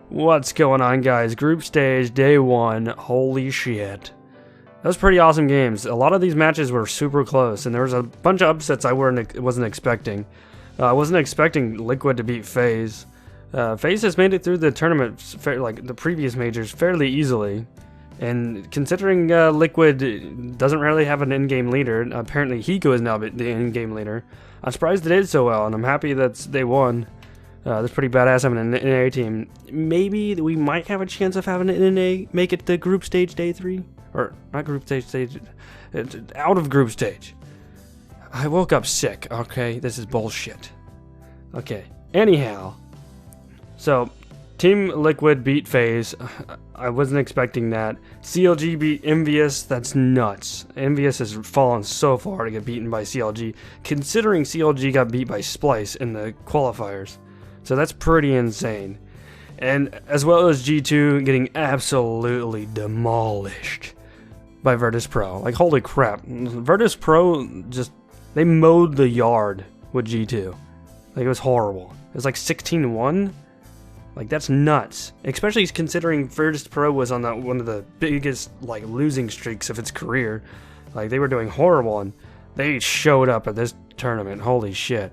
What's going on, guys? Group stage, day 1. Holy shit. That was pretty awesome games. A lot of these matches were super close, and there was a bunch of upsets I wasn't expecting. I wasn't expecting Liquid to beat FaZe. FaZe has made it through the tournament, like the previous majors, fairly easily. And considering Liquid doesn't really have an in-game leader, apparently Csgo is now the in-game leader. I'm surprised they did so well, and I'm happy that they won. That's pretty badass having an NA team. Maybe we might have a chance of having an NA make it to group stage day 3. Or, not group stage, out of group stage. I woke up sick, okay? This is bullshit. Okay, anyhow. So, Team Liquid beat FaZe. I wasn't expecting that. CLG beat Envious. That's nuts. Envious has fallen so far to get beaten by CLG, considering CLG got beat by Splice in the qualifiers. So that's pretty insane. And as well as G2 getting absolutely demolished by Virtus Pro. Like, holy crap. Virtus Pro just, they mowed the yard with G2. Like, it was horrible. It was like 16-1. Like, that's nuts. Especially considering Virtus Pro was on one of the biggest, like, losing streaks of its career. Like, they were doing horrible, and they showed up at this tournament. Holy shit.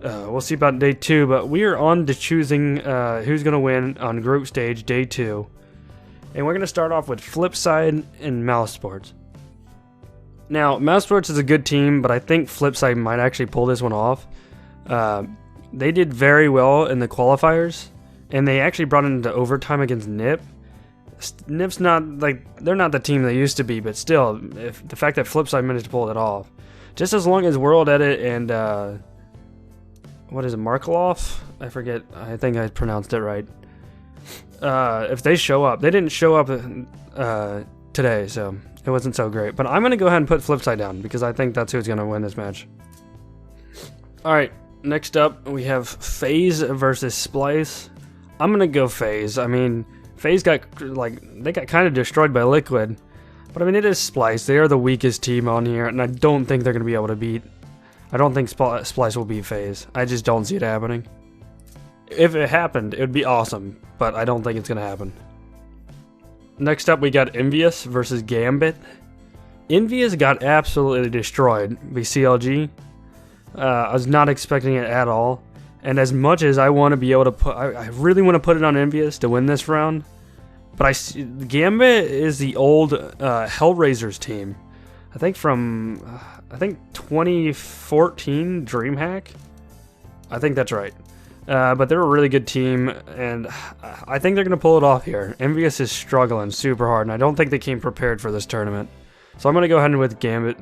We'll see about day 2, but we are on to choosing who's going to win on group stage, day 2. And we're going to start off with Flipside and Mouse Sports. Now, Mouse Sports is a good team, but I think Flipside might actually pull this one off. They did very well in the qualifiers, and they actually brought it into overtime against NIP. NIP's not, like, they're not the team they used to be, but still, if the fact that Flipside managed to pull it off. Just as long as World Edit and, what is it, Markaloff? I forget, I think I pronounced it right. If they show up, they didn't show up today, so it wasn't so great. But I'm going to go ahead and put Flipside down, because I think that's who's going to win this match. Alright, next up, we have FaZe versus Splice. I'm going to go FaZe. I mean, FaZe got, like, they got kind of destroyed by Liquid. But I mean, it is Splice. They are the weakest team on here, and I don't think they're going to be able to beat. I don't think Splice will beat FaZe. I just don't see it happening. If it happened, it would be awesome, but I don't think it's going to happen. Next up, we got Envious versus Gambit. Envious got absolutely destroyed by CLG. I was not expecting it at all. And as much as I want to be able to put, I really want to put it on Envious to win this round. But Gambit is the old Hellraisers team. I think from, 2014 DreamHack. I think that's right. But they're a really good team, and I think they're going to pull it off here. Envious is struggling super hard, and I don't think they came prepared for this tournament. So I'm going to go ahead with Gambit.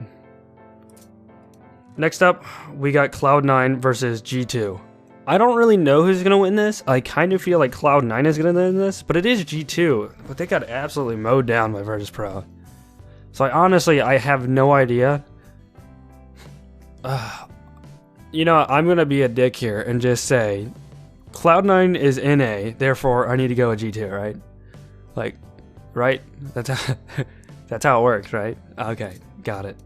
Next up, we got Cloud9 versus G2. I don't really know who's going to win this. I kind of feel like Cloud9 is going to win this, but it is G2. But they got absolutely mowed down by Virtus Pro. So I have no idea. You know, I'm going to be a dick here and just say, Cloud9 is NA, therefore I need to go with G2, right? Like, right? That's how it works, right? Okay, got it.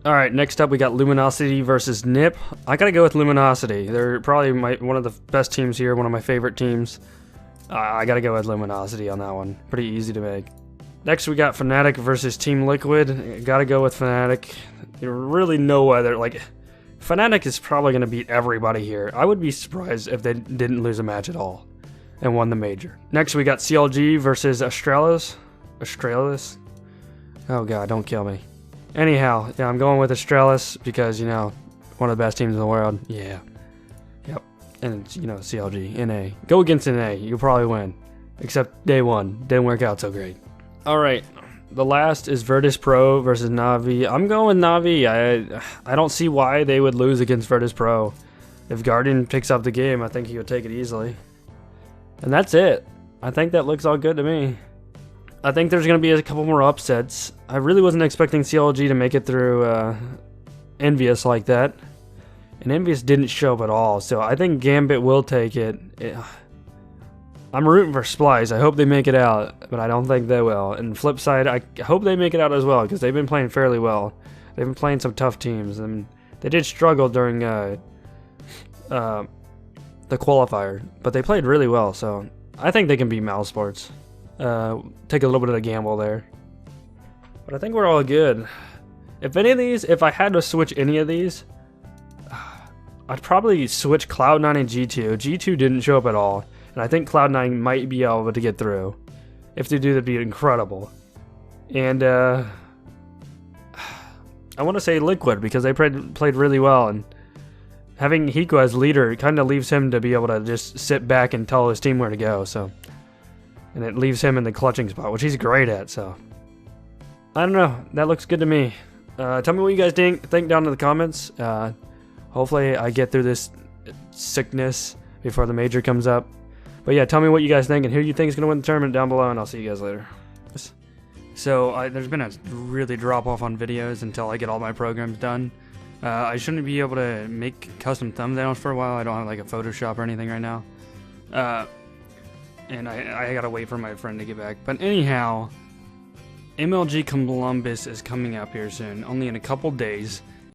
Alright, next up we got Luminosity versus NIP. I gotta go with Luminosity. They're probably one of the best teams here, one of my favorite teams. I gotta go with Luminosity on that one. Pretty easy to make. Next we got Fnatic versus Team Liquid. Gotta go with Fnatic. You really know whether, like, Fnatic is probably going to beat everybody here. I would be surprised if they didn't lose a match at all and won the major. Next, we got CLG versus Astralis. Astralis? Oh god, don't kill me. Anyhow, yeah, I'm going with Astralis because, you know, one of the best teams in the world. Yeah. Yep. And, you know, CLG, NA. Go against NA. You'll probably win. Except day 1. Didn't work out so great. Alright. The last is Virtus Pro versus Na'Vi. I'm going with Na'Vi. I don't see why they would lose against Virtus Pro. If Guardian picks up the game, I think he would take it easily. And that's it. I think that looks all good to me. I think there's going to be a couple more upsets. I really wasn't expecting CLG to make it through Envious like that. And Envious didn't show up at all, so I think Gambit will take it. I'm rooting for Splice. I hope they make it out, but I don't think they will. And Flipside, I hope they make it out as well, because they've been playing fairly well. They've been playing some tough teams, and they did struggle during the qualifier, but they played really well, so I think they can beat Mouse Sports. Take a little bit of a gamble there. But I think we're all good. If any of these, if I had to switch any of these, I'd probably switch Cloud9 and G2. G2 didn't show up at all, and I think Cloud9 might be able to get through. If they do, that'd be incredible. And I want to say Liquid because they played really well, and having Hiko as leader kind of leaves him to be able to just sit back and tell his team where to go. So, and it leaves him in the clutching spot, which he's great at. So, I don't know. That looks good to me. Tell me what you guys think down in the comments. Hopefully I get through this sickness before the major comes up. But yeah, tell me what you guys think and who you think is going to win the tournament down below, and I'll see you guys later. So there's been a really drop off on videos until I get all my programs done. I shouldn't be able to make custom thumbnails for a while. I don't have like a Photoshop or anything right now. And I gotta wait for my friend to get back. But anyhow, MLG Columbus is coming up here soon, only in a couple days.